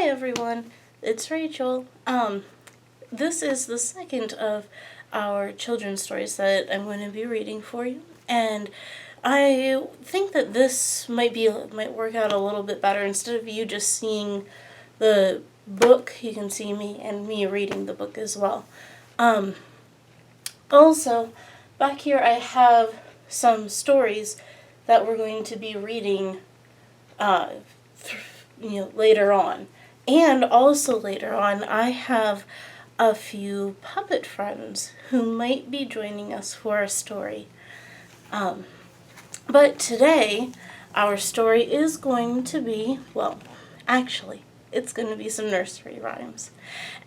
everyone, it's Rachel. This is the second of our children's stories that I'm going to be reading for you, and I think that this might work out a little bit better. Instead of you just seeing the book, you can see me and me reading the book as well. Also, back here I have some stories that we're going to be reading later on. And also later on, I have a few puppet friends who might be joining us for a story. But today, our story is going to be, it's going to be some nursery rhymes.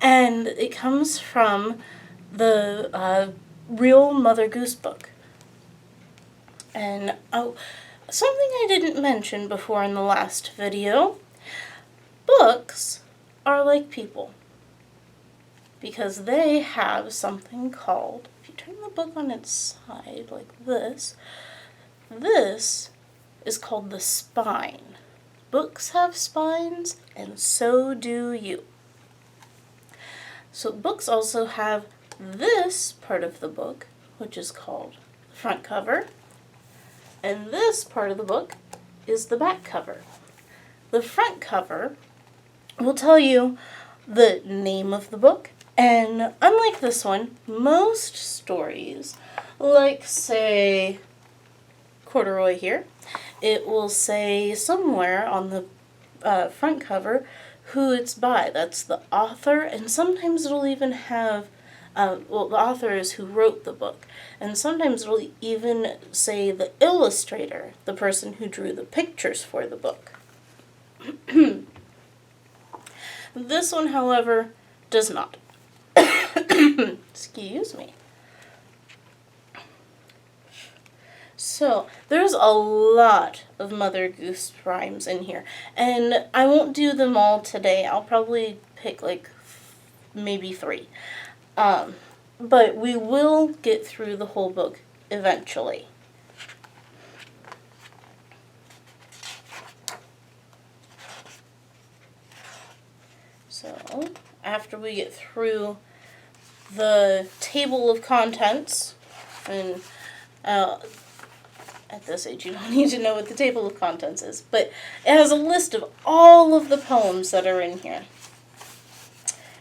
And it comes from the Real Mother Goose book. And, something I didn't mention before in the last video, books are like people, because they have something called, if you turn the book on its side like this is called the spine. Books have spines, and so do you. So books also have this part of the book, which is called the front cover, and this part of the book is the back cover. The front cover will tell you the name of the book, and unlike this one, most stories, like say Corduroy here, it will say somewhere on the front cover who it's by. That's the author, and sometimes it'll even have, the author is who wrote the book, and sometimes it'll even say the illustrator, the person who drew the pictures for the book. This one, however, does not. Excuse me. So, there's a lot of Mother Goose rhymes in here, and I won't do them all today. I'll probably pick maybe 3. But we will get through the whole book eventually. So, after we get through the table of contents, and at this age you don't need to know what the table of contents is, but it has a list of all of the poems that are in here.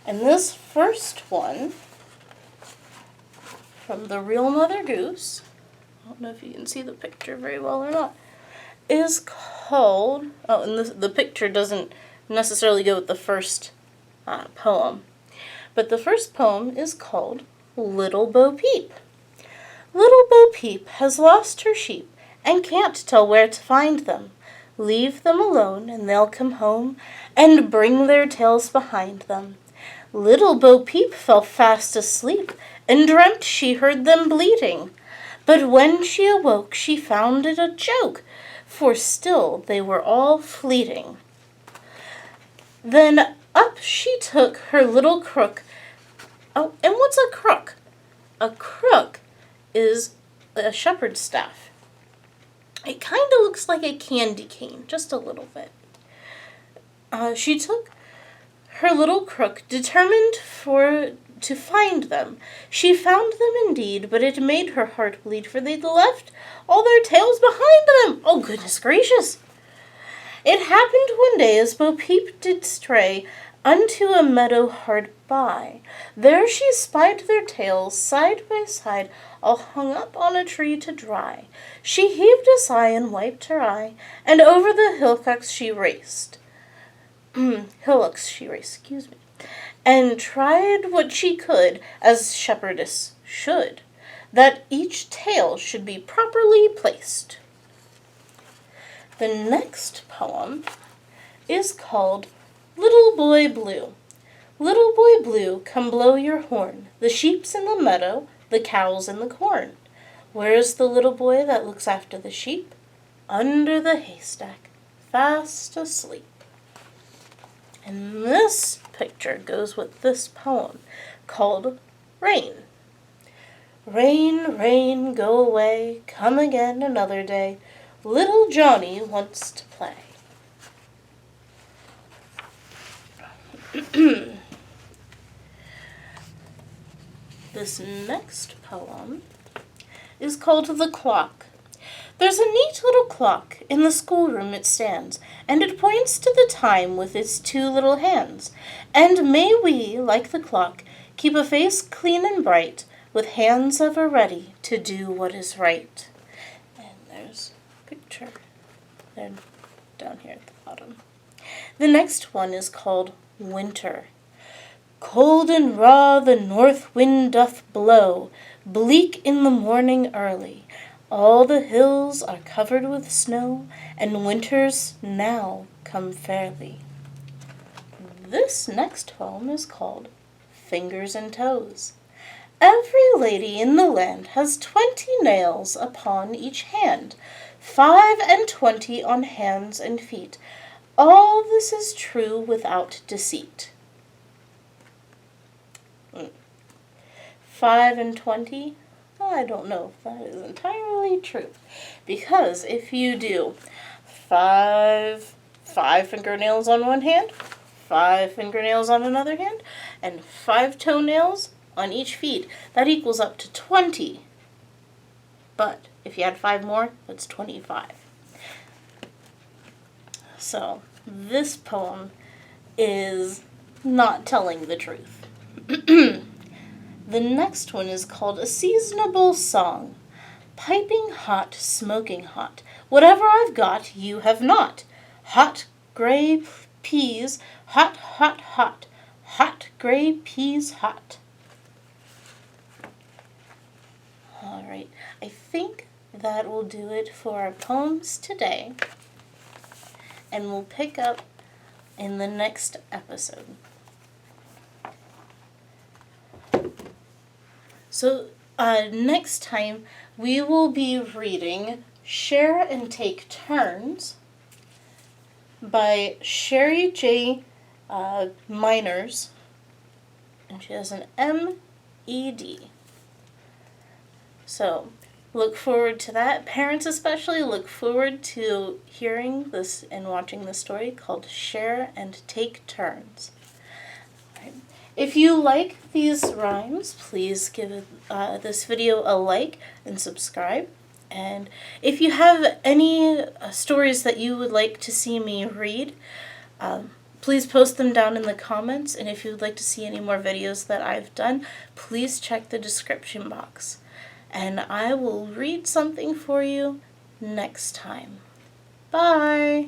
And this first one, from the Real Mother Goose, I don't know if you can see the picture very well or not, is called, and the picture doesn't necessarily go with the first poem. But the first poem is called Little Bo Peep. Little Bo Peep has lost her sheep and can't tell where to find them. Leave them alone and they'll come home and bring their tails behind them. Little Bo Peep fell fast asleep and dreamt she heard them bleating. But when she awoke she found it a joke, for still they were all fleeting. Then up she took her little crook. Oh, and what's a crook? A crook is a shepherd's staff. It kind of looks like a candy cane, just a little bit. She took her little crook, determined to find them. She found them indeed, but it made her heart bleed, for they'd left all their tails behind them. Oh, goodness gracious! It happened one day as Bo Peep did stray unto a meadow hard by. There she spied their tails side by side, all hung up on a tree to dry. She heaved a sigh and wiped her eye, and over the hillocks she raced. And tried what she could, as shepherdess should, that each tail should be properly placed. The next poem is called Little Boy Blue. Little Boy Blue, come blow your horn. The sheep's in the meadow, the cow's in the corn. Where's the little boy that looks after the sheep? Under the haystack, fast asleep. And this picture goes with this poem called Rain. Rain, rain, go away, come again another day. Little Johnny wants to play. This next poem is called The Clock. There's a neat little clock, in the schoolroom it stands, and it points to the time with its two little hands. And may we, like the clock, keep a face clean and bright, with hands ever ready to do what is right. And there's a picture there down here at the bottom. The next one is called Winter. Cold and raw the north wind doth blow, bleak in the morning early. All the hills are covered with snow, and winters now come fairly. This next poem is called Fingers and Toes. Every lady in the land has 20 nails upon each hand, 25 on hands and feet. All this is true without deceit. 25, I don't know if that is entirely true, because if you do five fingernails on one hand, 5 fingernails on another hand, and 5 toenails on each feet, that equals up to 20. But if you add 5 more, that's 25. So this poem is not telling the truth. The next one is called A Seasonable Song. Piping hot, smoking hot, whatever I've got, you have not. Hot gray peas, hot, hot, hot. Hot gray peas, hot. All right, I think that will do it for our poems today. And we'll pick up in the next episode. So next time we will be reading Share and Take Turns by Sherry J. Miners, and she has an M-E-D. So look forward to that. Parents especially look forward to hearing this and watching the story called Share and Take Turns. If you like these rhymes, please give this video a like and subscribe. And if you have any stories that you would like to see me read, please post them down in the comments. And if you would like to see any more videos that I've done, please check the description box. And I will read something for you next time. Bye!